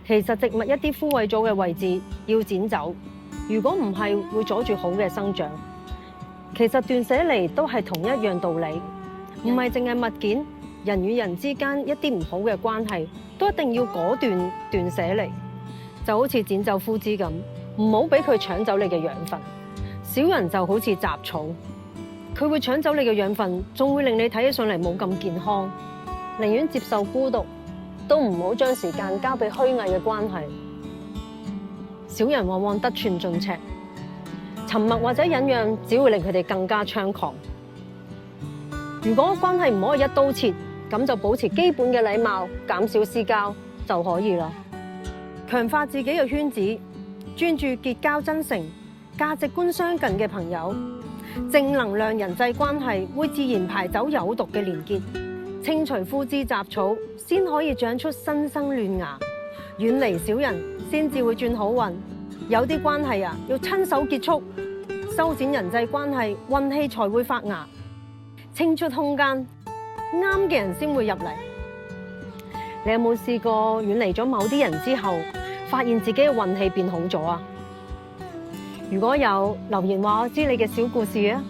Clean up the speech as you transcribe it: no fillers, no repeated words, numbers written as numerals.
其實植物一啲枯萎咗嘅位置要剪走，如果唔係會阻住好嘅生長。其實斷捨離都係同一樣道理，唔係淨係物件，人與人之間一啲唔好嘅關係都一定要果斷斷捨離。就好似剪走枯枝咁，唔好俾佢搶走你嘅養分。小人就好似雜草，佢會搶走你嘅養分，仲會令你睇起上嚟冇咁健康。寧願接受孤獨，都唔好將時間交俾虛偽嘅關係。小人往往得寸進尺，沉默或者忍讓只會令佢哋更加猖狂。如果關係唔可以一刀切，咁就保持基本嘅禮貌，減少私交就可以啦。強化自己嘅圈子，專注結交真誠、價值觀相近嘅朋友，正能量人際關係會自然排走有毒嘅連結，清除枯枝雜草，先可以長出新生嫩芽。遠離小人，先至會轉好運。有啲關係啊，要親手結束，修剪人際關係，運氣才會發芽。清出空間，啱嘅人先會入嚟。你有冇試過遠離咗某啲人之後，發現自己嘅運氣變好咗啊？如果有，留言話我知你嘅小故事啊！